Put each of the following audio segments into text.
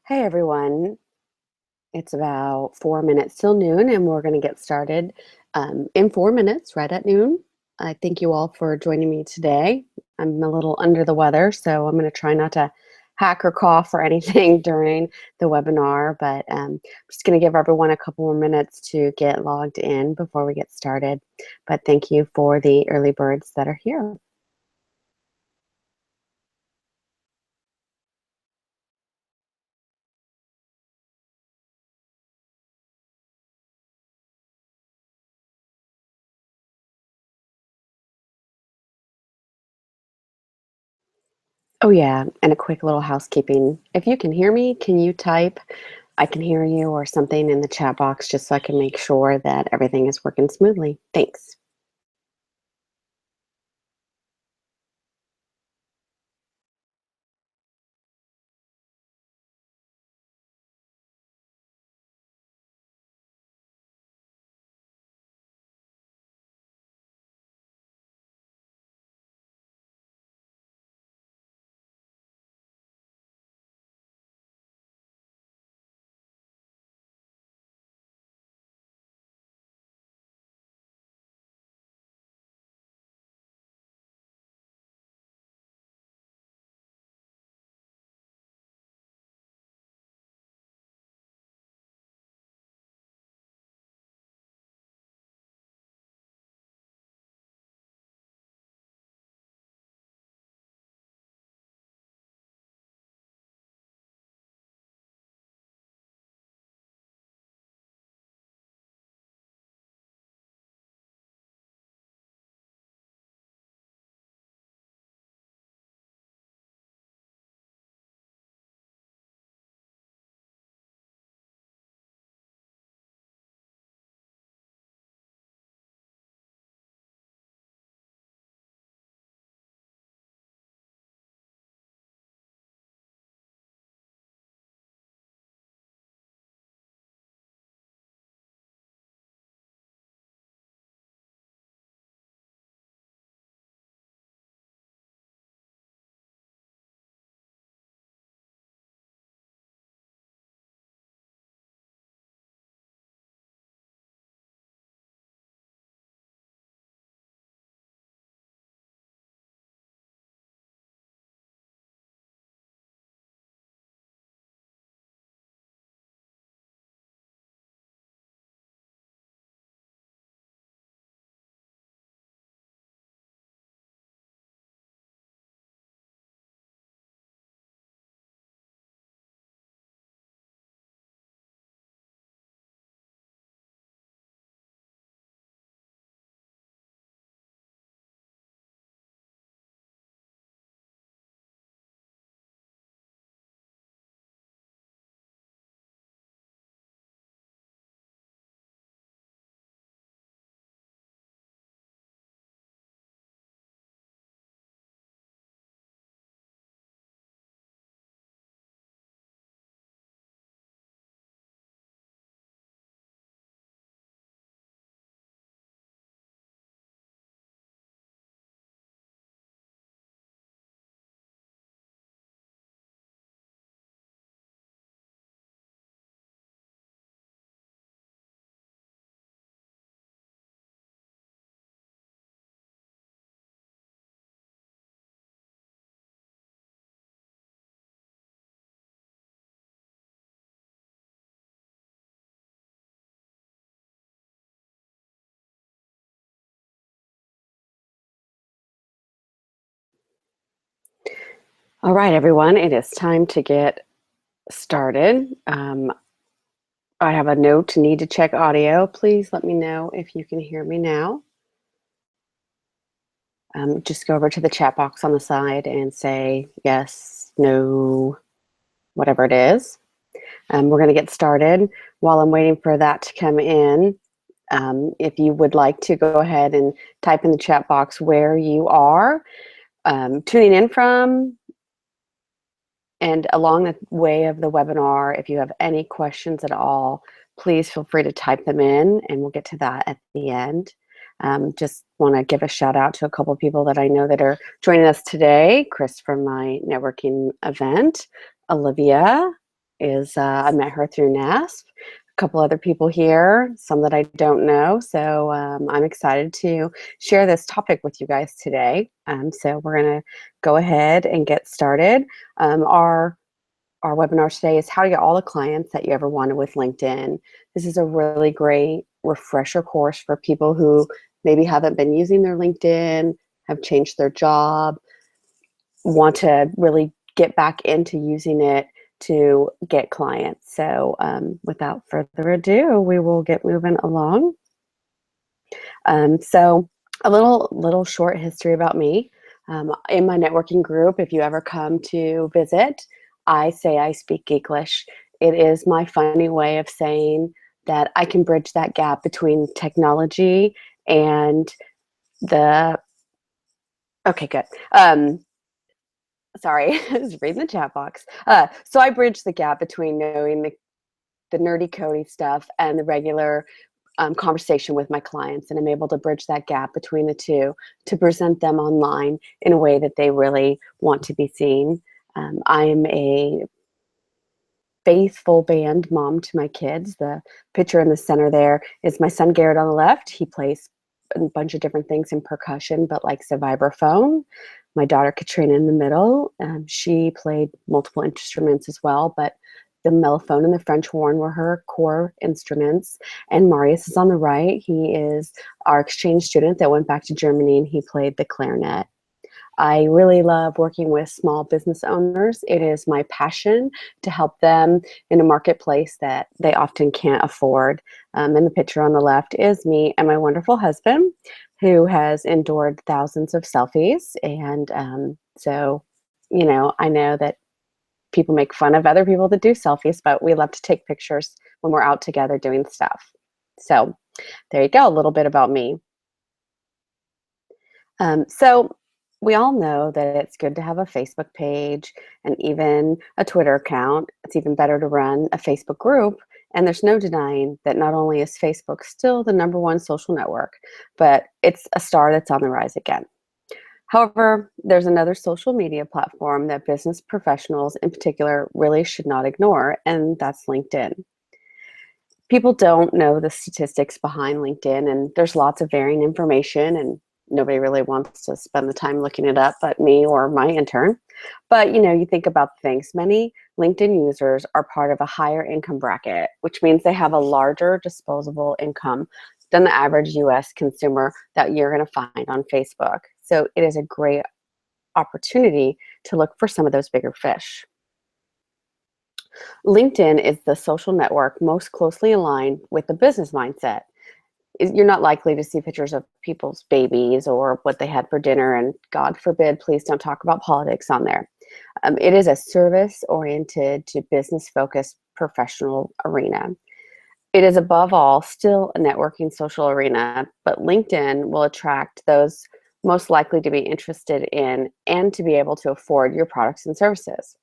Hey everyone, it's about 4 minutes till noon, and we're going to get started in 4 minutes, right at noon. I thank you all for joining me today. I'm a little under the weather, so I'm going to try not to hack or cough or anything during the webinar, but I'm just going to give everyone a couple more minutes to get logged in before we get started. But thank you for the early birds that are here. Oh yeah, and a quick little housekeeping. If you can hear me, can you type "I can hear you" or something in the chat box just so I can make sure that everything is working smoothly? Thanks. All right, everyone, it is time to get started. I have a note to need to check audio. Please let me know if you can hear me now. Just go over to the chat box on the side and say yes, no, whatever it is. We're going to get started. While I'm waiting for that to come in, if you would like to go ahead and type in the chat box where you are tuning in from, and along the way of the webinar, if you have any questions at all, please feel free to type them in, and we'll get to that at the end. Just want to give a shout out to a couple of people that I know that are joining us today. Chris from my networking event, Olivia, is I met her through NASP. A couple other people here, some that I don't know. So I'm excited to share this topic with you guys today. So we're going to go ahead and get started. Our webinar today is how to get all the clients that you ever wanted with LinkedIn. This is a really great refresher course for people who maybe haven't been using their LinkedIn, have changed their job, want to really get back into using it to get clients. So without further ado, we will get moving along. So a little short history about me. In my networking group, if you ever come to visit, I say I speak Geeklish. It is my funny way of saying that I can bridge that gap between technology and the, okay, good. Sorry, I was reading the chat box. So I bridge the gap between knowing the nerdy coding stuff and the regular conversation with my clients, and I'm able to bridge that gap between the two to present them online in a way that they really want to be seen. I'm a faithful band mom to my kids. The picture in the center there is my son Garrett on the left. He plays a bunch of different things in percussion, but likes a vibraphone. My daughter Katrina in the middle, she played multiple instruments as well, but the mellophone and the French horn were her core instruments. And Marius is on the right. He is our exchange student that went back to Germany, and he played the clarinet. I really love working with small business owners. It is my passion to help them in a marketplace that they often can't afford. And the picture on the left is me and my wonderful husband, who has endured thousands of selfies. And so, you know, I know that people make fun of other people that do selfies, but we love to take pictures when we're out together doing stuff. So there you go, a little bit about me. So we all know that it's good to have a Facebook page and even a Twitter account. It's even better to run a Facebook group. And there's no denying that not only is Facebook still the #1 social network, but it's a star that's on the rise again. However, there's another social media platform that business professionals in particular really should not ignore, and that's LinkedIn. People don't know the statistics behind LinkedIn, and there's lots of varying information, and nobody really wants to spend the time looking it up but me or my intern. But you know, you think about things. Many LinkedIn users are part of a higher income bracket, which means they have a larger disposable income than the average US consumer that you're going to find on Facebook. So it is a great opportunity to look for some of those bigger fish. LinkedIn is the social network most closely aligned with the business mindset. You're not likely to see pictures of people's babies or what they had for dinner, and God forbid, please don't talk about politics on there. It is a service-oriented to business-focused professional arena. It is above all still a networking social arena, but LinkedIn will attract those most likely to be interested in and to be able to afford your products and services.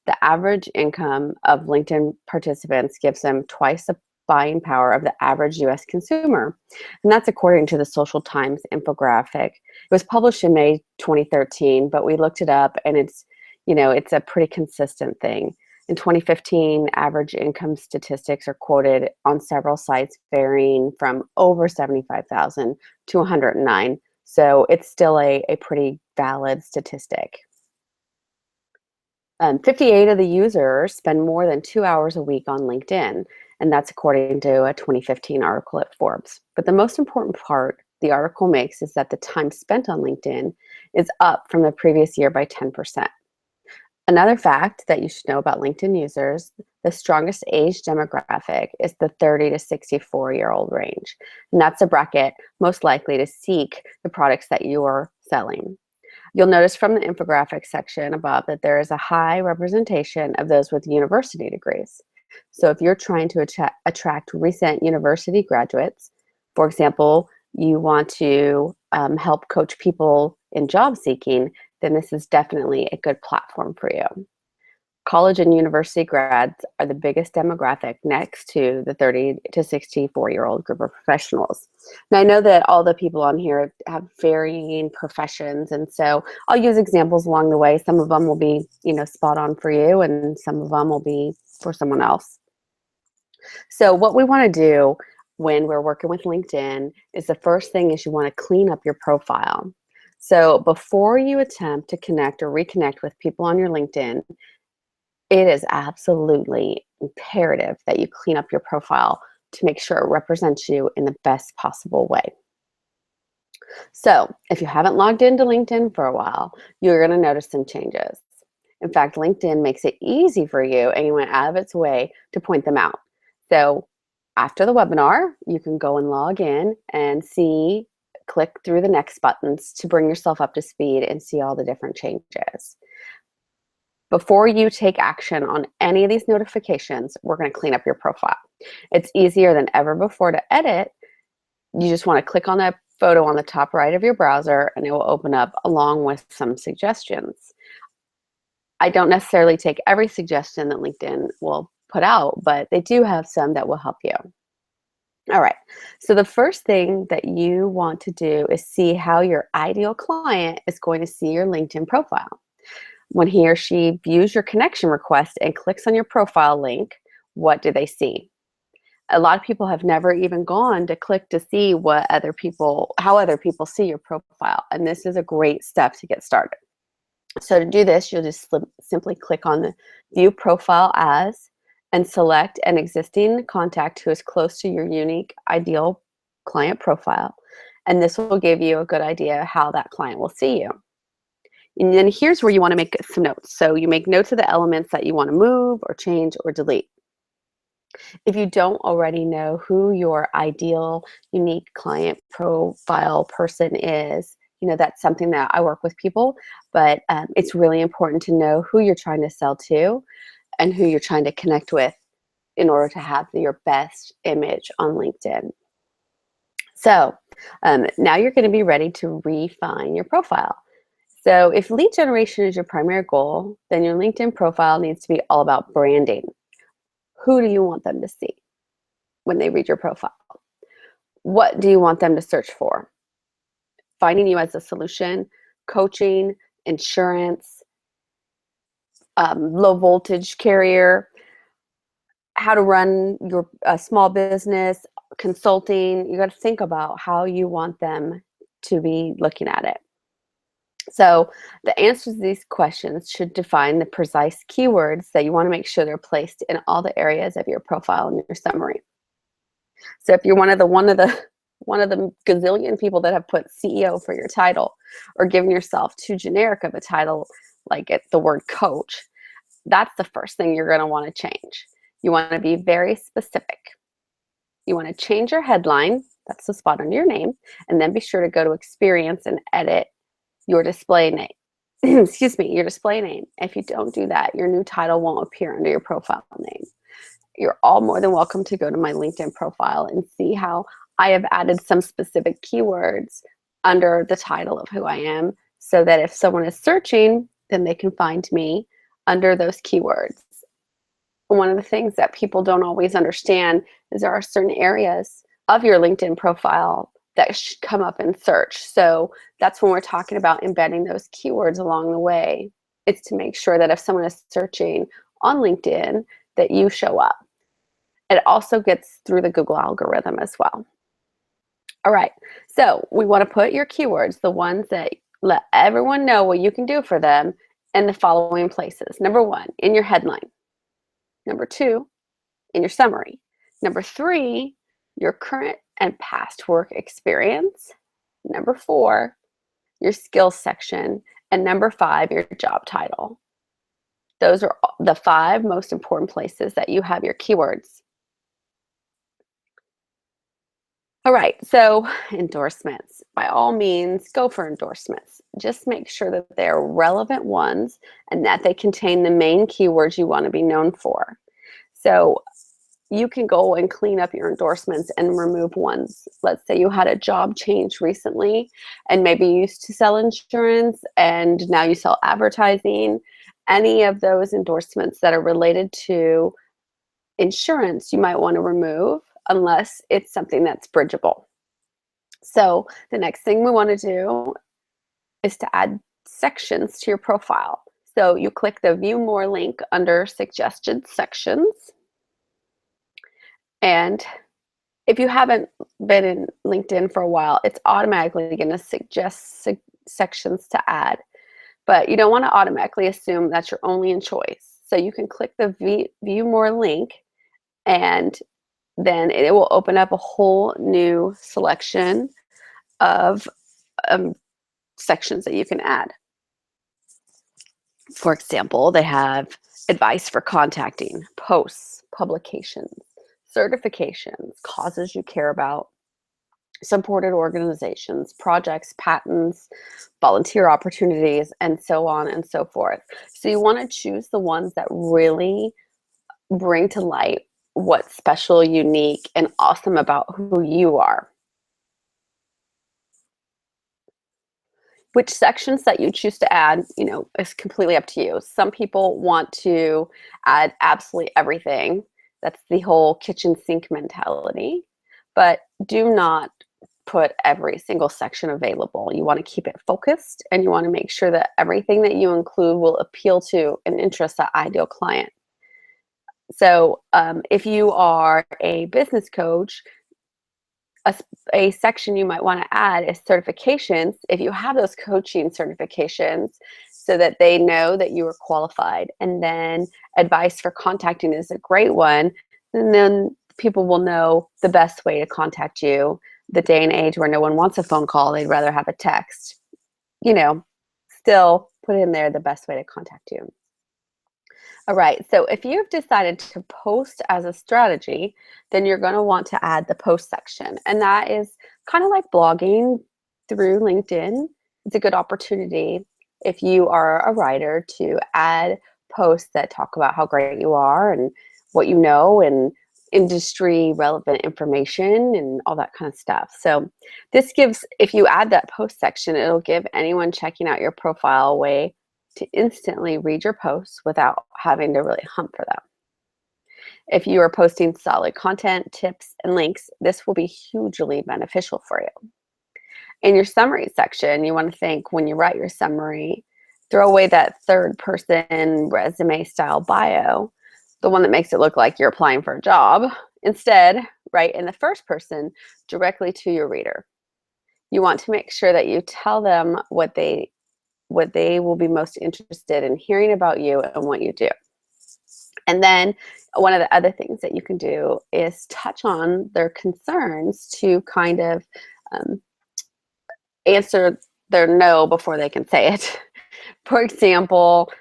The average income of LinkedIn participants gives them twice the buying power of the average US consumer. And that's according to the Social Times infographic. It was published in May 2013, but we looked it up and it's, you know, it's a pretty consistent thing. In 2015, average income statistics are quoted on several sites varying from over 75,000 to 109. So it's still a pretty valid statistic. 58 of the users spend more than 2 hours a week on LinkedIn, and that's according to a 2015 article at Forbes. But the most important part the article makes is that the time spent on LinkedIn is up from the previous year by 10%. Another fact that you should know about LinkedIn users, the strongest age demographic is the 30 to 64-year-old range. And that's a bracket most likely to seek the products that you're selling. You'll notice from the infographic section above that there is a high representation of those with university degrees. So if you're trying to attract recent university graduates, for example, you want to help coach people in job seeking, then this is definitely a good platform for you. College and university grads are the biggest demographic next to the 30 to 64-year-old group of professionals. Now, I know that all the people on here have varying professions, and so I'll use examples along the way. Some of them will be, you know, spot on for you, and some of them will be for someone else. So what we want to do when we're working with LinkedIn is the first thing is you want to clean up your profile. So before you attempt to connect or reconnect with people on your LinkedIn, it is absolutely imperative that you clean up your profile to make sure it represents you in the best possible way. So if you haven't logged into LinkedIn for a while, you're going to notice some changes. In fact, LinkedIn makes it easy for you and it went out of its way to point them out. So after the webinar, you can go and log in and click through the next buttons to bring yourself up to speed and see all the different changes. Before you take action on any of these notifications, we're going to clean up your profile. It's easier than ever before to edit. You just want to click on that photo on the top right of your browser and it will open up along with some suggestions. I don't necessarily take every suggestion that LinkedIn will put out, but they do have some that will help you. All right, so the first thing that you want to do is see how your ideal client is going to see your LinkedIn profile. When he or she views your connection request and clicks on your profile link, what do they see? A lot of people have never even gone to click to see how other people see your profile, and this is a great step to get started. So to do this, you'll just simply click on the View Profile As and select an existing contact who is close to your unique ideal client profile, and this will give you a good idea how that client will see you. And then here's where you want to make some notes. So you make notes of the elements that you want to move or change or delete. If you don't already know who your ideal unique client profile person is, that's something that I work with people, but it's really important to know who you're trying to sell to and who you're trying to connect with in order to have your best image on LinkedIn. So now you're going to be ready to refine your profile. So if lead generation is your primary goal, then your LinkedIn profile needs to be all about branding. Who do you want them to see when they read your profile? What do you want them to search for? Finding you as a solution, coaching, insurance, low voltage carrier, how to run your small business, consulting. You got to think about how you want them to be looking at it. So the answers to these questions should define the precise keywords that you want to make sure they're placed in all the areas of your profile and your summary. So if you're one of the gazillion people that have put CEO for your title or given yourself too generic of a title, like the word coach, that's the first thing you're going to want to change. You want to be very specific. You want to change your headline, that's the spot under your name, and then be sure to go to experience and edit your display name. Excuse me, your display name. If you don't do that, your new title won't appear under your profile name. You're all more than welcome to go to my LinkedIn profile and see how I have added some specific keywords under the title of who I am, so that if someone is searching, then they can find me under those keywords. One of the things that people don't always understand is there are certain areas of your LinkedIn profile that should come up in search. So that's when we're talking about embedding those keywords along the way. It's to make sure that if someone is searching on LinkedIn, that you show up. It also gets through the Google algorithm as well. All right, so we want to put your keywords, the ones that let everyone know what you can do for them, in the following places. Number 1, in your headline. Number 2, in your summary. Number 3, your current and past work experience. Number 4, your skills section. And number 5, your job title. Those are the 5 most important places that you have your keywords. All right, so endorsements. By all means, go for endorsements. Just make sure that they're relevant ones and that they contain the main keywords you want to be known for. So you can go and clean up your endorsements and remove ones. Let's say you had a job change recently and maybe you used to sell insurance and now you sell advertising. Any of those endorsements that are related to insurance, you might want to remove unless it's something that's bridgeable. So the next thing we want to do is to add sections to your profile. So you click the View More link under Suggested Sections. And if you haven't been in LinkedIn for a while, it's automatically going to suggest sections to add. But you don't want to automatically assume that's your only choice. So you can click the View More link, and then it will open up a whole new selection of sections that you can add. For example, they have advice for contacting, posts, publications, certifications, causes you care about, supported organizations, projects, patents, volunteer opportunities, and so on and so forth. So you want to choose the ones that really bring to light what's special, unique, and awesome about who you are. Which sections that you choose to add, is completely up to you. Some people want to add absolutely everything. That's the whole kitchen sink mentality. But do not put every single section available. You want to keep it focused, and you want to make sure that everything that you include will appeal to and interest that ideal client. So if you are a business coach, a section you might want to add is certifications, if you have those coaching certifications, so that they know that you are qualified. And then advice for contacting is a great one. And then people will know the best way to contact you. The day and age where no one wants a phone call, they'd rather have a text. Still put in there the best way to contact you. All right, so if you've decided to post as a strategy, then you're going to want to add the post section. And that is kind of like blogging through LinkedIn. It's a good opportunity if you are a writer to add posts that talk about how great you are and what you know and industry relevant information and all that kind of stuff. So this gives, if you add that post section, it'll give anyone checking out your profile a way to instantly read your posts without having to really hunt for them. If you are posting solid content, tips, and links, this will be hugely beneficial for you. In your summary section, you want to think when you write your summary, throw away that third person resume style bio, the one that makes it look like you're applying for a job. Instead, write in the first person directly to your reader. You want to make sure that you tell them what they will be most interested in hearing about you and what you do. And then one of the other things that you can do is touch on their concerns to kind of answer their no before they can say it. For example,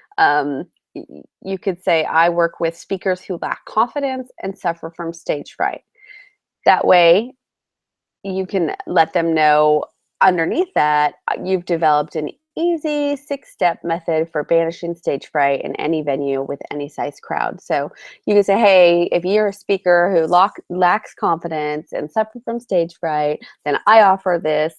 you could say, I work with speakers who lack confidence and suffer from stage fright. That way, you can let them know underneath that you've developed an easy 6-step method for banishing stage fright in any venue with any size crowd. So you can say, hey, if you're a speaker who lacks confidence and suffer from stage fright, then I offer this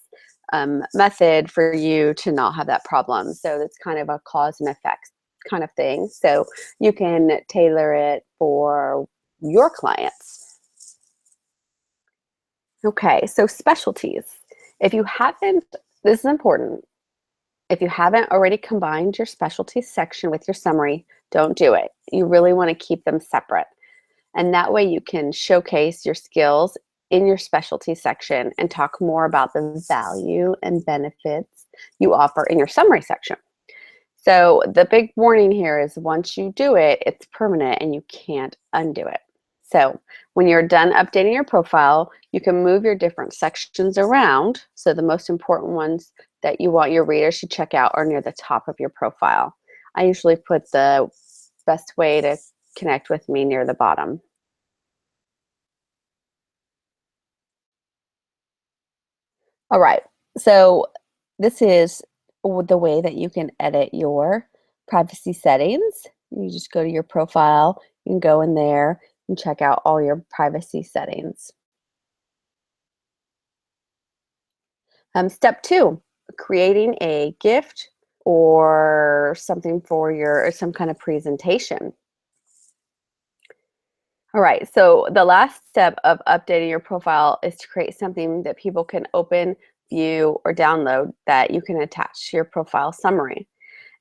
method for you to not have that problem. So it's kind of a cause and effect kind of thing. So you can tailor it for your clients. Okay, so specialties. If you haven't, this is important. If you haven't already combined your specialties section with your summary, don't do it. You really want to keep them separate. And that way you can showcase your skills in your specialty section and talk more about the value and benefits you offer in your summary section. So the big warning here is once you do it, it's permanent and you can't undo it. So when you're done updating your profile, you can move your different sections around. So the most important ones that you want your readers to check out are near the top of your profile. I usually put the best way to connect with me near the bottom. All right, so this is the way that you can edit your privacy settings. You just go to your profile, you can go in there and check out all your privacy settings. Step 2, creating a gift or something for some kind of presentation. All right, so the last step of updating your profile is to create something that people can open, view, or download that you can attach to your profile summary.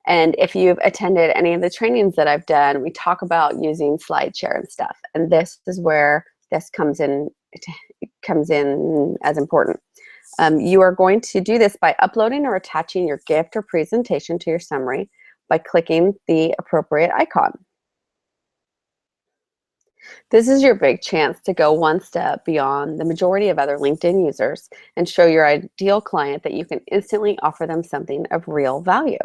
And if you've attended any of the trainings that I've done, we talk about using SlideShare and stuff. And this is where this comes in as important. You are going to do this by uploading or attaching your gift or presentation to your summary by clicking the appropriate icon. This is your big chance to go one step beyond the majority of other LinkedIn users and show your ideal client that you can instantly offer them something of real value.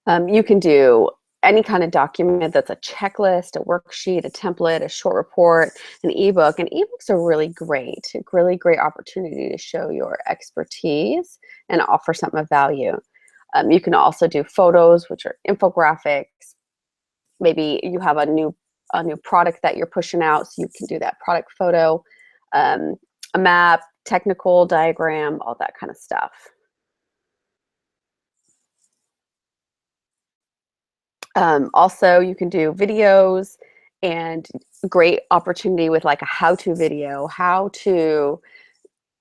You can do any kind of document that's a checklist, a worksheet, a template, a short report, an ebook. And ebooks are really great opportunity to show your expertise and offer something of value. You can also do photos, which are infographics. Maybe you have a new product that you're pushing out, so you can do that product photo, a map, technical diagram, all that kind of stuff. Also, you can do videos, and great opportunity with like a how-to video, how to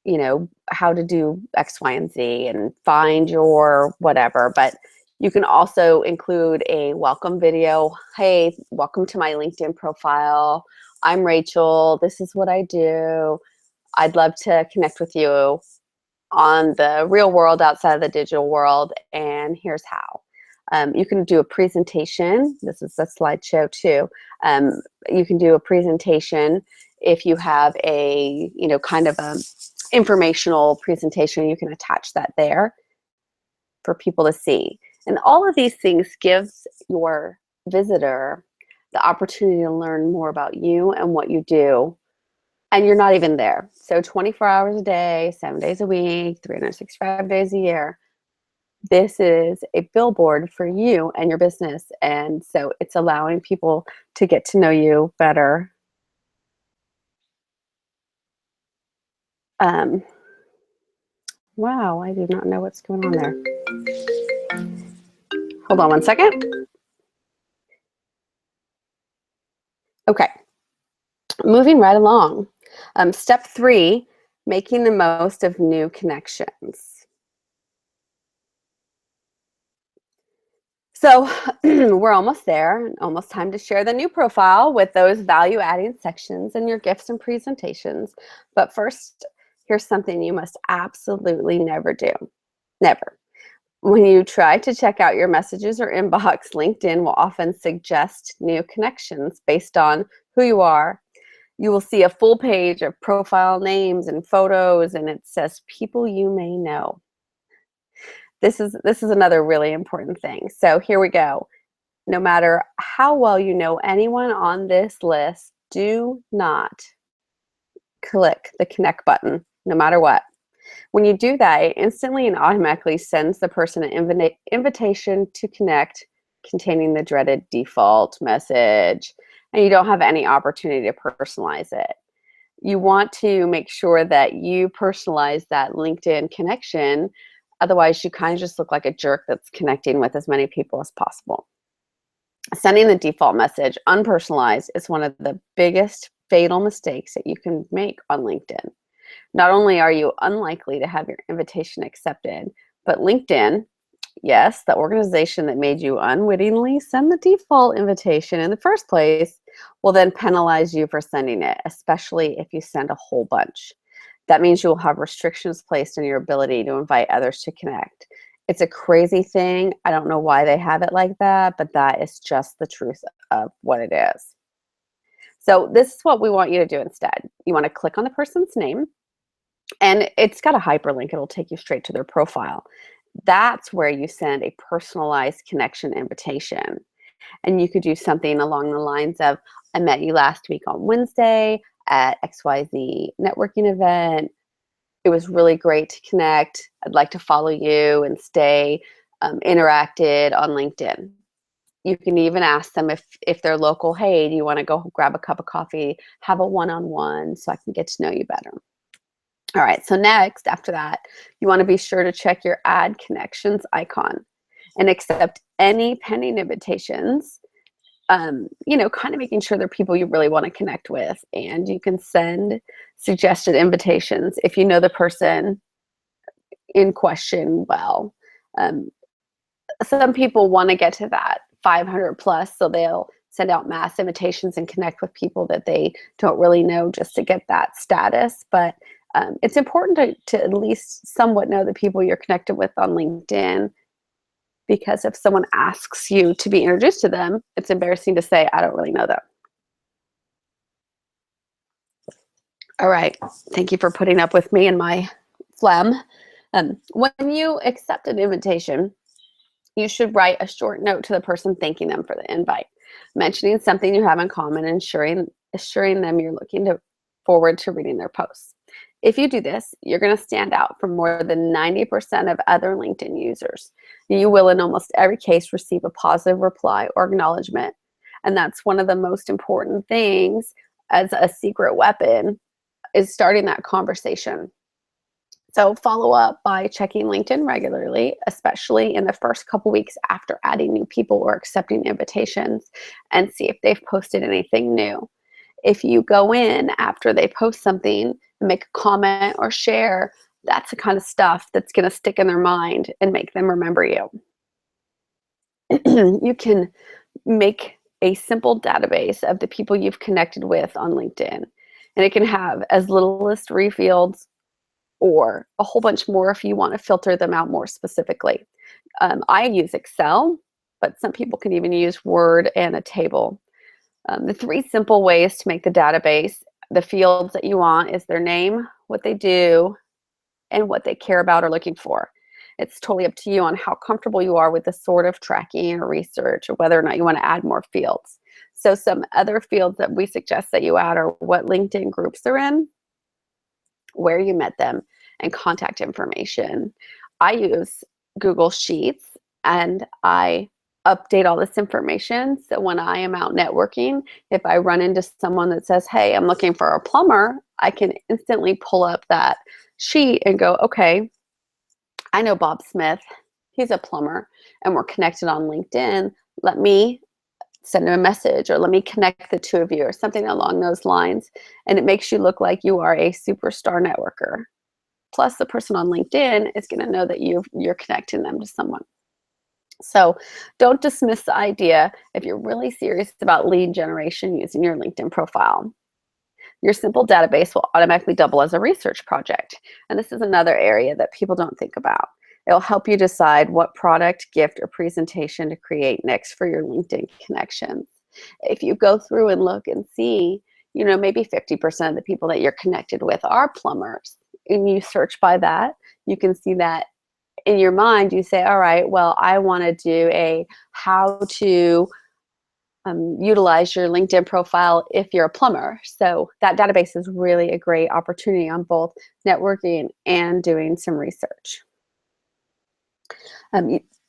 do X, Y, and Z and find your whatever. But you can also include a welcome video. Hey, welcome to my LinkedIn profile. I'm Rachel. This is what I do. I'd love to connect with you on the real world outside of the digital world, and here's how. You can do a presentation. This is a slideshow too. You can do a presentation if you have a, kind of a informational presentation. You can attach that there for people to see. And all of these things gives your visitor the opportunity to learn more about you and what you do. And you're not even there. So 24 hours a day, 7 days a week, 365 days a year. This is a billboard for you and your business. And so it's allowing people to get to know you better. Wow, I do not know what's going on there. Hold on one second. Okay, moving right along. Step 3, making the most of new connections. So we're almost there, almost time to share the new profile with those value-adding sections in your gifts and presentations. But first, here's something you must absolutely never do. Never. When you try to check out your messages or inbox, LinkedIn will often suggest new connections based on who you are. You will see a full page of profile names and photos, and it says people you may know. This is another really important thing. So here we go. No matter how well you know anyone on this list, do not click the connect button, no matter what. When you do that, it instantly and automatically sends the person an invitation to connect containing the dreaded default message, and you don't have any opportunity to personalize it. You want to make sure that you personalize that LinkedIn connection. Otherwise, you kind of just look like a jerk that's connecting with as many people as possible. Sending the default message unpersonalized is one of the biggest fatal mistakes that you can make on LinkedIn. Not only are you unlikely to have your invitation accepted, but LinkedIn, yes, the organization that made you unwittingly send the default invitation in the first place, will then penalize you for sending it, especially if you send a whole bunch. That means you will have restrictions placed on your ability to invite others to connect. It's a crazy thing. I don't know why they have it like that, but that is just the truth of what it is. So this is what we want you to do instead. You want to click on the person's name, and it's got a hyperlink. It'll take you straight to their profile. That's where you send a personalized connection invitation. And you could do something along the lines of, I met you last week on Wednesday at XYZ networking event. It was really great to connect. I'd like to follow you and stay interacted on LinkedIn. You can even ask them if they're local, hey, do you want to go grab a cup of coffee, have a one-on-one so I can get to know you better. All right, so next, after that, you want to be sure to check your add connections icon and accept any pending invitations, kind of making sure they're people you really want to connect with. And you can send suggested invitations if you know the person in question well. some people want to get to that 500 plus, so they'll send out mass invitations and connect with people that they don't really know just to get that status. But it's important to at least somewhat know the people you're connected with on LinkedIn, because if someone asks you to be introduced to them, it's embarrassing to say, I don't really know them. All right. Thank you for putting up with me and my phlegm. When you accept an invitation, you should write a short note to the person thanking them for the invite, mentioning something you have in common and assuring them you're looking forward to reading their posts. If you do this, you're going to stand out from more than 90% of other LinkedIn users. You will, in almost every case, receive a positive reply or acknowledgement. And that's one of the most important things as a secret weapon, is starting that conversation. So follow up by checking LinkedIn regularly, especially in the first couple weeks after adding new people or accepting invitations, and see if they've posted anything new. If you go in after they post something and make a comment or share, that's the kind of stuff that's going to stick in their mind and make them remember you. You can make a simple database of the people you've connected with on LinkedIn, and it can have as little as 3 fields or a whole bunch more if you want to filter them out more specifically. I use Excel, but some people can even use Word and a table. The 3 simple ways to make the database: the fields that you want is their name, what they do, and what they care about or looking for. It's totally up to you on how comfortable you are with this sort of tracking or research, or whether or not you want to add more fields. So some other fields that we suggest that you add are what LinkedIn groups they're in, where you met them, and contact information. I use Google Sheets, and I update all this information. So when I am out networking, if I run into someone that says, hey, I'm looking for a plumber, I can instantly pull up that sheet and go, okay, I know Bob Smith. He's a plumber, and we're connected on LinkedIn. Let me send him a message, or let me connect the 2 of you, or something along those lines. And it makes you look like you are a superstar networker. Plus, the person on LinkedIn is going to know that you're connecting them to someone. So don't dismiss the idea if you're really serious about lead generation using your LinkedIn profile. Your simple database will automatically double as a research project. And this is another area that people don't think about. It'll help you decide what product, gift, or presentation to create next for your LinkedIn connections. If you go through and look and see, maybe 50% of the people that you're connected with are plumbers, and you search by that, you can see that in your mind. You say, all right, well, I want to do a how to utilize your LinkedIn profile if you're a plumber. So that database is really a great opportunity on both networking and doing some research.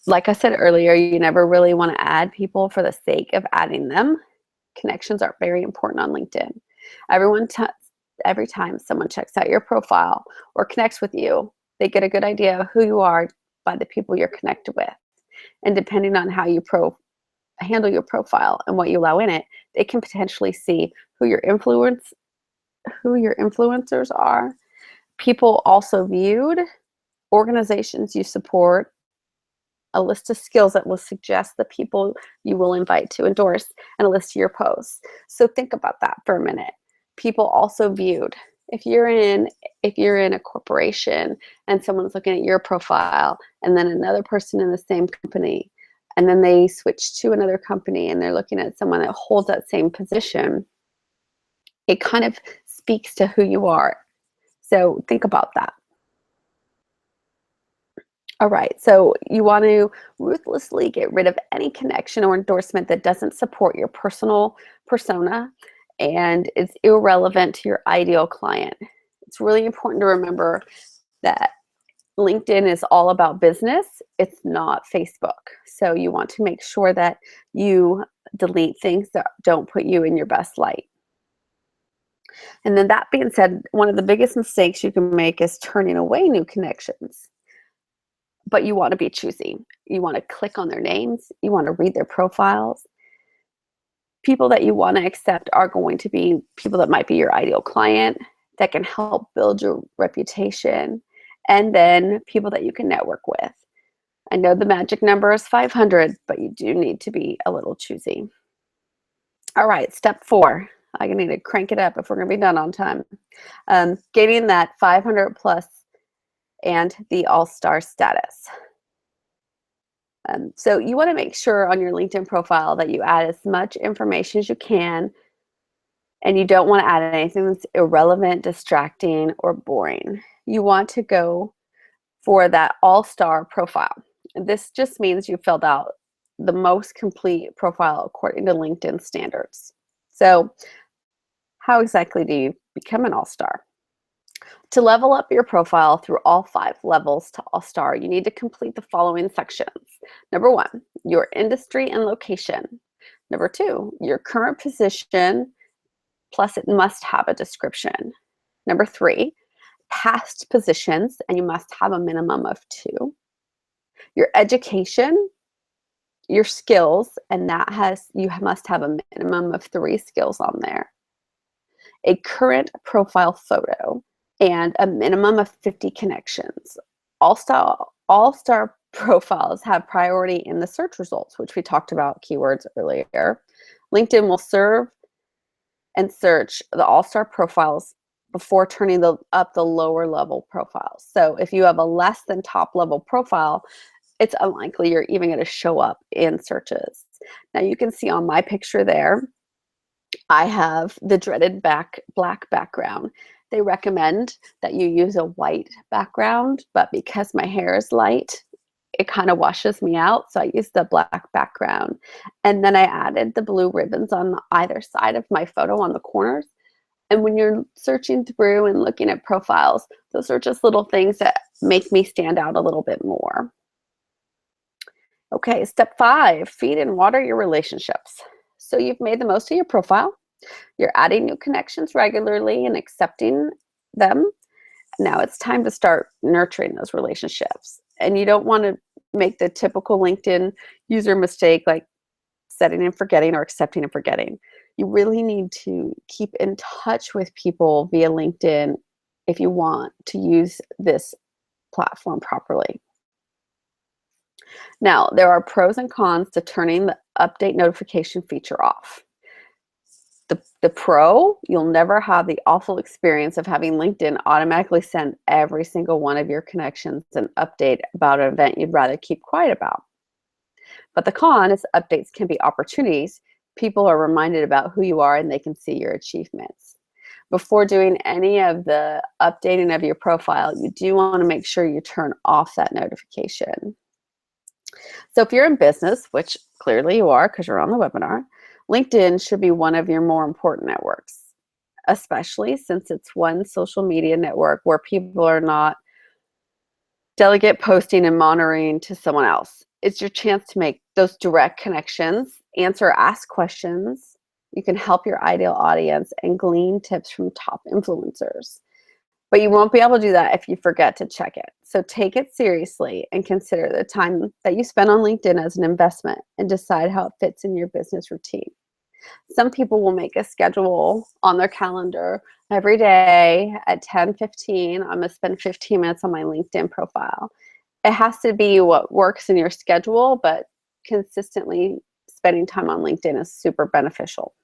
Like I said earlier, you never really want to add people for the sake of adding them. Connections are very important on LinkedIn. Every time someone checks out your profile or connects with you, they get a good idea of who you are by the people you're connected with. And depending on how you handle your profile and what you allow in it, they can potentially see who your influencers are, people also viewed, organizations you support, a list of skills that will suggest the people you will invite to endorse, and a list of your posts. So think about that for a minute. People also viewed. If you're in a corporation and someone's looking at your profile, and then another person in the same company, and then they switch to another company and they're looking at someone that holds that same position, it kind of speaks to who you are. So think about that. All right, so you want to ruthlessly get rid of any connection or endorsement that doesn't support your personal persona and is irrelevant to your ideal client. It's really important to remember that LinkedIn is all about business. It's not Facebook. So you want to make sure that you delete things that don't put you in your best light. And then that being said, one of the biggest mistakes you can make is turning away new connections. But you want to be choosy. You want to click on their names. You want to read their profiles. People that you want to accept are going to be people that might be your ideal client, that can help build your reputation, and then people that you can network with. I know the magic number is 500, but you do need to be a little choosy. All right, step 4. I need to crank it up if we're going to be done on time. Getting that 500 plus and the all-star status. So you want to make sure on your LinkedIn profile that you add as much information as you can, and you don't want to add anything that's irrelevant, distracting, or boring. You want to go for that all-star profile. This just means you filled out the most complete profile according to LinkedIn standards. So how exactly do you become an all-star? To level up your profile through all 5 levels to all-star, you need to complete the following sections. Number 1, your industry and location. Number 2, your current position, plus it must have a description. Number 3, past positions, and you must have a minimum of 2. Your education, your skills, and you must have a minimum of 3 skills on there. A current profile photo, and a minimum of 50 connections. All-star profiles have priority in the search results, which we talked about keywords earlier. LinkedIn will serve and search the all-star profiles before turning up the lower level profiles. So if you have a less than top level profile, it's unlikely you're even going to show up in searches. Now you can see on my picture there, I have the dreaded black background. They recommend that you use a white background, but because my hair is light, it kind of washes me out. So I used the black background. And then I added the blue ribbons on either side of my photo on the corners. And when you're searching through and looking at profiles, those are just little things that make me stand out a little bit more. Okay, step 5, feed and water your relationships. So you've made the most of your profile. You're adding new connections regularly and accepting them. Now it's time to start nurturing those relationships. And you don't want to make the typical LinkedIn user mistake like setting and forgetting or accepting and forgetting. You really need to keep in touch with people via LinkedIn if you want to use this platform properly. Now, there are pros and cons to turning the update notification feature off. The pro, you'll never have the awful experience of having LinkedIn automatically send every single one of your connections an update about an event you'd rather keep quiet about. But the con is updates can be opportunities. People are reminded about who you are and they can see your achievements. Before doing any of the updating of your profile, you do want to make sure you turn off that notification. So if you're in business, which clearly you are because you're on the webinar, LinkedIn should be one of your more important networks, especially since it's one social media network where people are not delegate posting and monitoring to someone else. It's your chance to make those direct connections, ask questions. You can help your ideal audience and glean tips from top influencers. But you won't be able to do that if you forget to check it. So take it seriously and consider the time that you spend on LinkedIn as an investment and decide how it fits in your business routine. Some people will make a schedule on their calendar every day at 10:15. I'm going to spend 15 minutes on my LinkedIn profile. It has to be what works in your schedule, but consistently spending time on LinkedIn is super beneficial.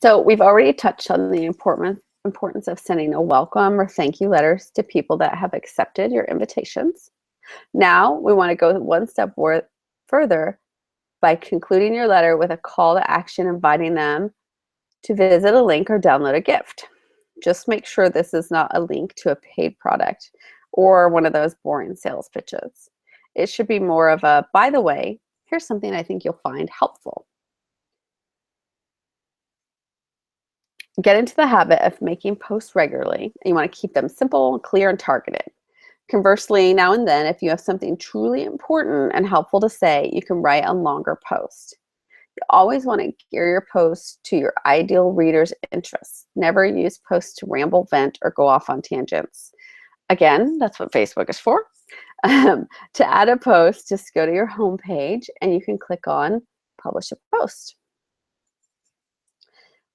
So we've already touched on the importance of sending a welcome or thank you letters to people that have accepted your invitations. Now we want to go one step further by concluding your letter with a call to action inviting them to visit a link or download a gift. Just make sure this is not a link to a paid product or one of those boring sales pitches. It should be more of a, by the way, here's something I think you'll find helpful. Get into the habit of making posts regularly. You want to keep them simple, clear, and targeted. Conversely, now and then, if you have something truly important and helpful to say, you can write a longer post. You always want to gear your posts to your ideal reader's interests. Never use posts to ramble, vent, or go off on tangents. Again, that's what Facebook is for. To add a post, just go to your home page and you can click on Publish a Post.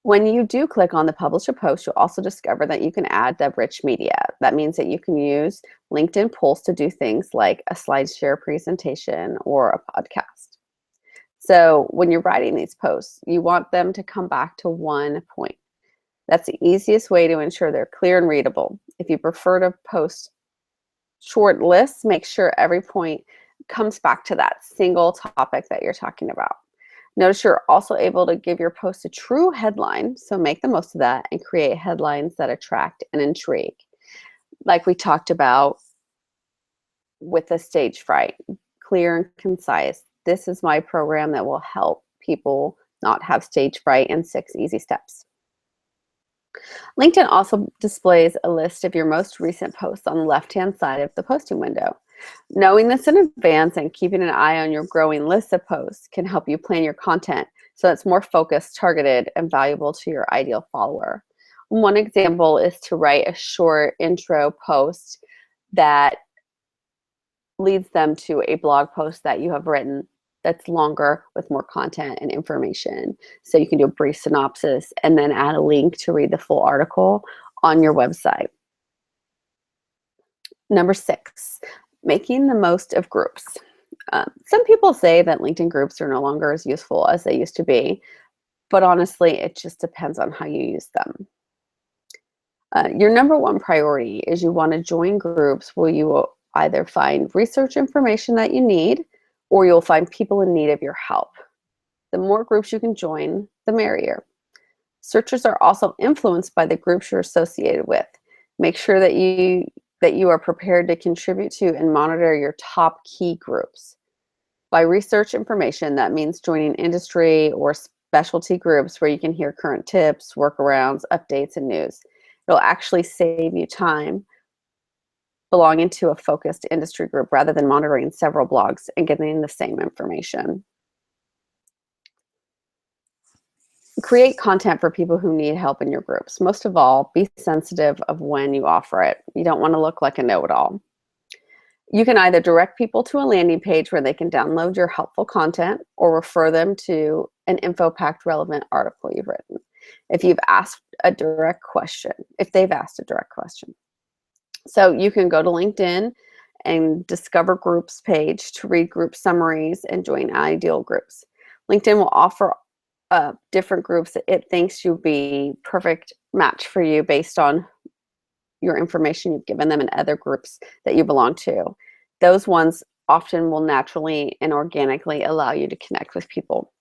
When you do click on the publish a post, you'll also discover that you can add the rich media. That means that you can use LinkedIn Pulse to do things like a SlideShare presentation or a podcast. So when you're writing these posts, you want them to come back to one point. That's the easiest way to ensure they're clear and readable. If you prefer to post short lists, make sure every point comes back to that single topic that you're talking about. Notice you're also able to give your post a true headline, so make the most of that and create headlines that attract and intrigue. Like we talked about with the stage fright, clear and concise. This is my program that will help people not have stage fright in 6 easy steps. LinkedIn also displays a list of your most recent posts on the left-hand side of the posting window. Knowing this in advance and keeping an eye on your growing list of posts can help you plan your content so it's more focused, targeted, and valuable to your ideal follower. One example is to write a short intro post that leads them to a blog post that you have written that's longer with more content and information. So you can do a brief synopsis and then add a link to read the full article on your website. Number 6, making the most of groups. Some people say that LinkedIn groups are no longer as useful as they used to be, but honestly, it just depends on how you use them. Your number 1 priority is you want to join groups where you will either find research information that you need, or you'll find people in need of your help. The more groups you can join, the merrier. Searchers are also influenced by the groups you're associated with. Make sure that you are prepared to contribute to and monitor your top key groups. By research information, that means joining industry or specialty groups where you can hear current tips, workarounds, updates, and news. It'll actually save you time belonging to a focused industry group rather than monitoring several blogs and getting the same information. Create content for people who need help in your groups. Most of all, be sensitive of when you offer it. You don't want to look like a know-it-all. You can either direct people to a landing page where they can download your helpful content or refer them to an info-packed relevant article you've written if they've asked a direct question. So you can go to LinkedIn and discover groups page to read group summaries and join ideal groups. LinkedIn will offer different groups that it thinks you'll be perfect match for you based on your information you've given them and other groups that you belong to. Those ones often will naturally and organically allow you to connect with people.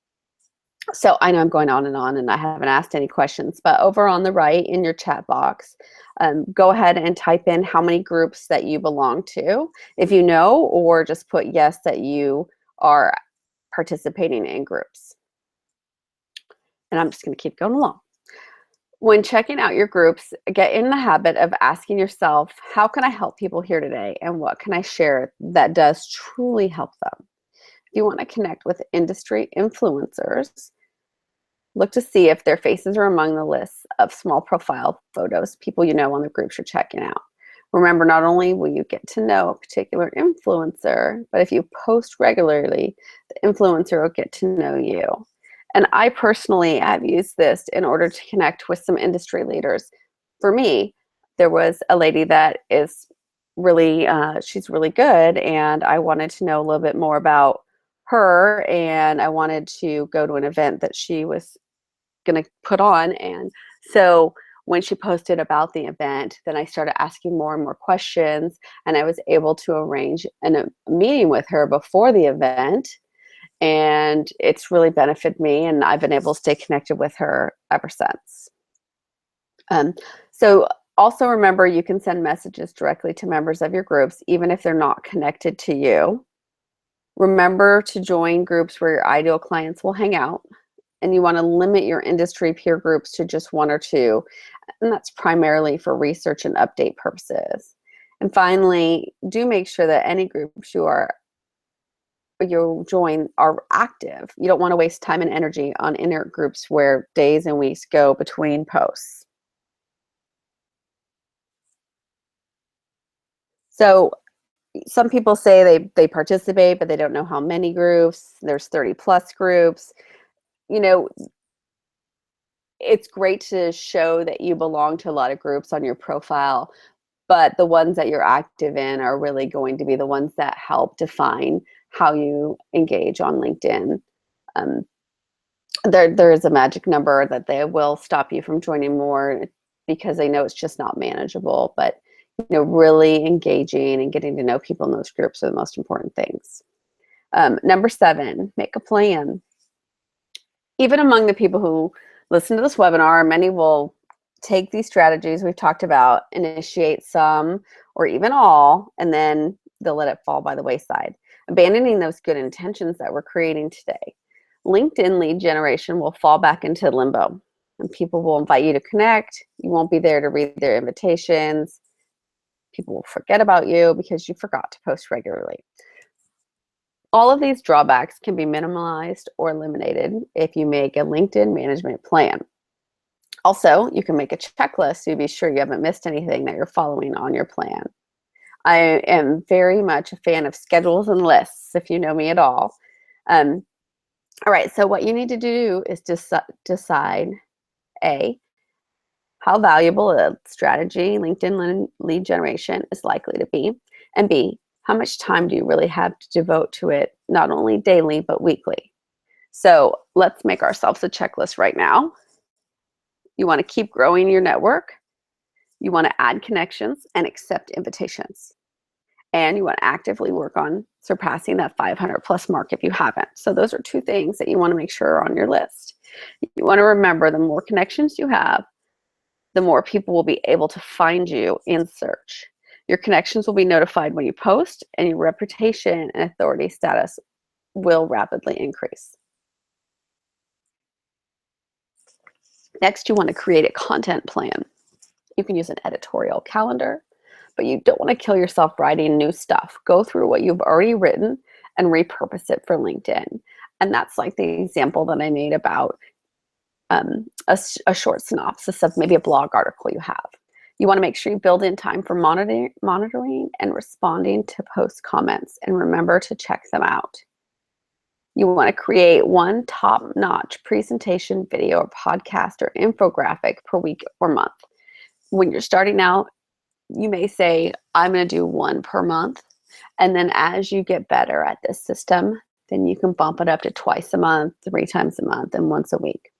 So I know I'm going on and I haven't asked any questions, but over on the right in your chat box, go ahead and type in how many groups that you belong to, if you know, or just put yes that you are participating in groups. And I'm just going to keep going along. When checking out your groups, get in the habit of asking yourself, how can I help people here today? And what can I share that does truly help them? If you want to connect with industry influencers, look to see if their faces are among the lists of small profile photos, people you know on the groups you're checking out. Remember, not only will you get to know a particular influencer, but if you post regularly, the influencer will get to know you. And I personally have used this in order to connect with some industry leaders. For me, there was a lady that is really, she's really good, and I wanted to know a little bit more about her, and I wanted to go to an event that she was going to put on. And so when she posted about the event, then I started asking more and more questions, and I was able to arrange a meeting with her before the event. And it's really benefited me, and I've been able to stay connected with her ever since. So also remember, you can send messages directly to members of your groups, even if they're not connected to you. Remember to join groups where your ideal clients will hang out, and you want to limit your industry peer groups to just 1 or 2, and that's primarily for research and update purposes. And finally, do make sure that any groups you join are active. You don't want to waste time and energy on inert groups where days and weeks go between posts. So some people say they participate, but they don't know how many groups. There's 30+ groups. You know, it's great to show that you belong to a lot of groups on your profile, but the ones that you're active in are really going to be the ones that help define how you engage on LinkedIn. There is a magic number that they will stop you from joining more because they know it's just not manageable. But really engaging and getting to know people in those groups are the most important things. Number 7, make a plan. Even among the people who listen to this webinar, many will take these strategies we've talked about, initiate some or even all, and then they'll let it fall by the wayside, abandoning those good intentions that we're creating today. LinkedIn lead generation will fall back into limbo, and people will invite you to connect. You won't be there to read their invitations. People will forget about you because you forgot to post regularly. All of these drawbacks can be minimized or eliminated if you make a LinkedIn management plan. Also, you can make a checklist to be sure you haven't missed anything that you're following on your plan. I am very much a fan of schedules and lists, if you know me at all. All right, so what you need to do is decide, A, how valuable a strategy LinkedIn lead generation is likely to be, and B, how much time do you really have to devote to it, not only daily, but weekly? So let's make ourselves a checklist right now. You want to keep growing your network. You want to add connections and accept invitations. And you want to actively work on surpassing that 500 plus mark if you haven't. So those are 2 things that you want to make sure are on your list. You want to remember the more connections you have, the more people will be able to find you in search. Your connections will be notified when you post, and your reputation and authority status will rapidly increase. Next, you want to create a content plan. You can use an editorial calendar, but you don't want to kill yourself writing new stuff. Go through what you've already written and repurpose it for LinkedIn. And that's like the example that I made about a short synopsis of maybe a blog article you have. You want to make sure you build in time for monitoring and responding to post comments, and remember to check them out. You want to create one top-notch presentation, video, or podcast, or infographic per week or month. When you're starting out, you may say, I'm going to do 1 per month. And then as you get better at this system, then you can bump it up to twice a month, 3 times a month, and once a week.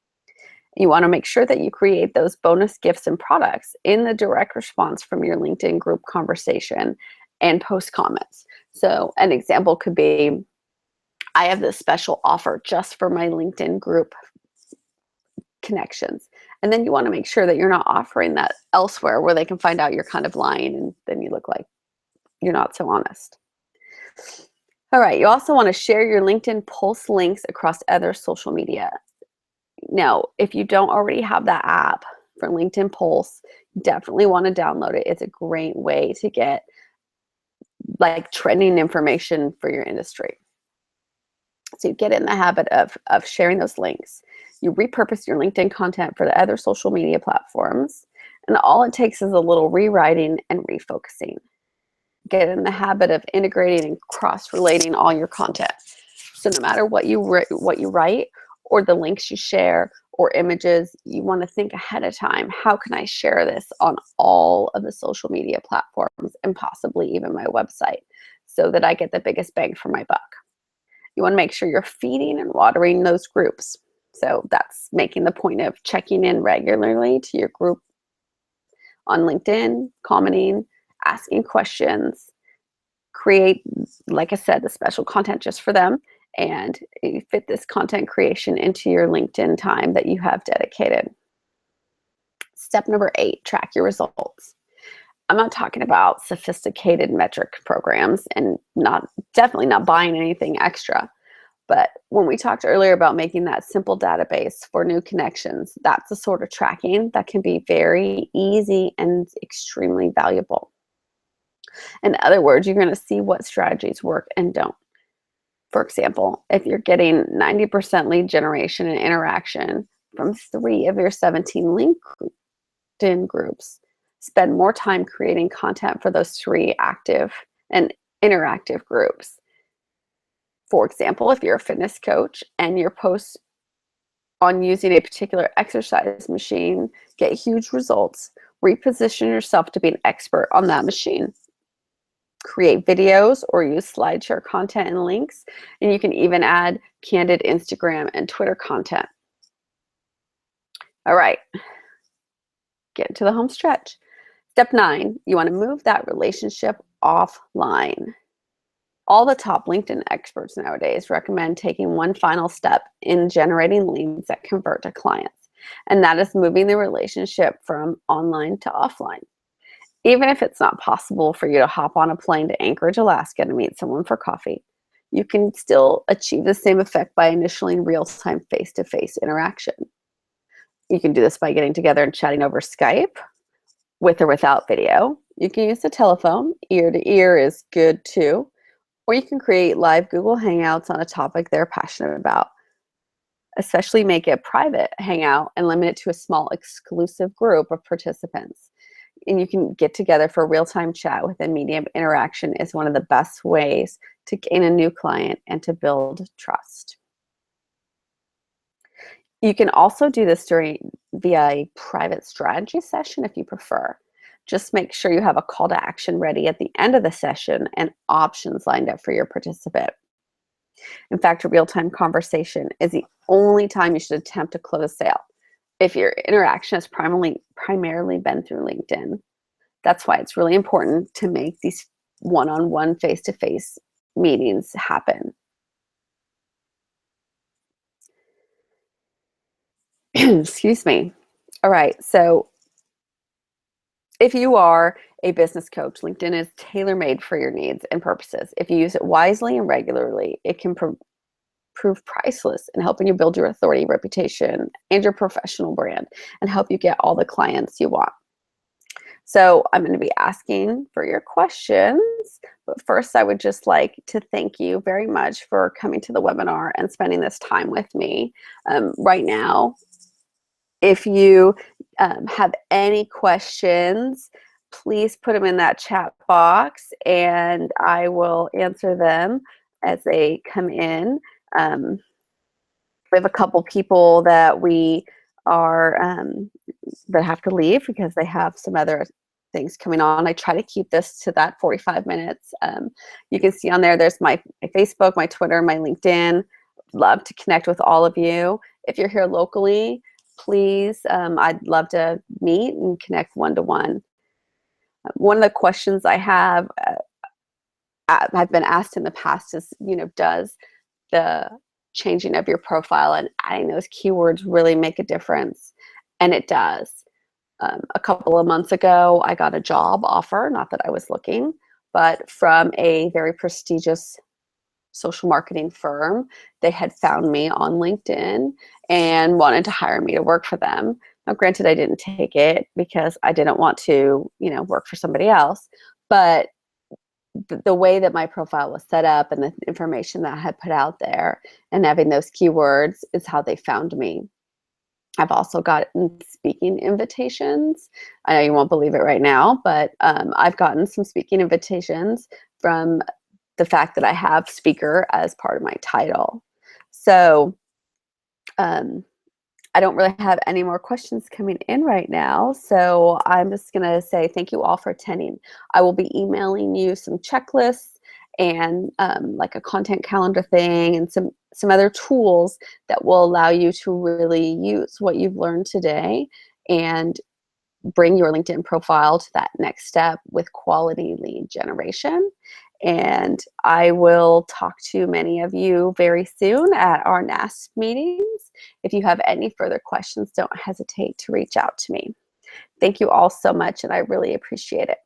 You want to make sure that you create those bonus gifts and products in the direct response from your LinkedIn group conversation and post comments. So an example could be, I have this special offer just for my LinkedIn group connections. And then you want to make sure that you're not offering that elsewhere where they can find out you're kind of lying, and then you look like you're not so honest. All right, you also want to share your LinkedIn Pulse links across other social media. Now, if you don't already have that app for LinkedIn Pulse, definitely want to download it. It's a great way to get like trending information for your industry. So you get in the habit of sharing those links. You repurpose your LinkedIn content for the other social media platforms, and all it takes is a little rewriting and refocusing. Get in the habit of integrating and cross-relating all your content. So no matter what you write or the links you share or images, you want to think ahead of time, how can I share this on all of the social media platforms and possibly even my website so that I get the biggest bang for my buck? You want to make sure you're feeding and watering those groups. So that's making the point of checking in regularly to your group on LinkedIn, commenting, asking questions, create, like I said, the special content just for them, and you fit this content creation into your LinkedIn time that you have dedicated. Step number 8, track your results. I'm not talking about sophisticated metric programs and definitely not buying anything extra. But when we talked earlier about making that simple database for new connections, that's the sort of tracking that can be very easy and extremely valuable. In other words, you're going to see what strategies work and don't. For example, if you're getting 90% lead generation and interaction from 3 of your 17 LinkedIn groups, spend more time creating content for those 3 active and interactive groups. For example, if you're a fitness coach and your posts on using a particular exercise machine, get huge results, reposition yourself to be an expert on that machine. Create videos or use SlideShare content and links, and you can even add candid Instagram and Twitter content. All right, get into the home stretch. Step 9, you want to move that relationship offline. All the top LinkedIn experts nowadays recommend taking one final step in generating leads that convert to clients, and that is moving the relationship from online to offline. Even if it's not possible for you to hop on a plane to Anchorage, Alaska to meet someone for coffee, you can still achieve the same effect by initiating real-time face-to-face interaction. You can do this by getting together and chatting over Skype, with or without video. You can use the telephone, ear to ear is good too. Or you can create live Google Hangouts on a topic they're passionate about. Especially make it private hangout and limit it to a small exclusive group of participants. And you can get together for real-time chat with a medium interaction is one of the best ways to gain a new client and to build trust. You can also do this via a private strategy session if you prefer. Just make sure you have a call to action ready at the end of the session and options lined up for your participant. In fact, a real-time conversation is the only time you should attempt to close a sale if your interaction has primarily been through LinkedIn. That's why it's really important to make these one-on-one face-to-face meetings happen. Excuse me. All right, so if you are a business coach, LinkedIn is tailor-made for your needs and purposes. If you use it wisely and regularly, it can prove priceless in helping you build your authority, reputation, and your professional brand, and help you get all the clients you want. So I'm going to be asking for your questions, but first I would just like to thank you very much for coming to the webinar and spending this time with me. Right now, if you have any questions, please put them in that chat box and I will answer them as they come in. We have a couple people that we are that have to leave because they have some other things coming on. I try to keep this to that 45 minutes. You can see on there, there's my Facebook, my Twitter, my LinkedIn. Love to connect with all of you. If you're here locally, please, I'd love to meet and connect one-to-one. One of the questions I have, I've been asked in the past is, does the changing of your profile and adding those keywords really make a difference? And it does. A couple of months ago, I got a job offer, not that I was looking, but from a very prestigious social marketing firm. They had found me on LinkedIn and wanted to hire me to work for them. Now, granted, I didn't take it because I didn't want to, work for somebody else. But the way that my profile was set up and the information that I had put out there and having those keywords is how they found me. I've also gotten speaking invitations. I know you won't believe it right now, but I've gotten some speaking invitations from the fact that I have speaker as part of my title. So I don't really have any more questions coming in right now. So I'm just gonna say thank you all for attending. I will be emailing you some checklists and like a content calendar thing and some other tools that will allow you to really use what you've learned today and bring your LinkedIn profile to that next step with quality lead generation. And I will talk to many of you very soon at our NASP meetings. If you have any further questions, don't hesitate to reach out to me. Thank you all so much, and I really appreciate it.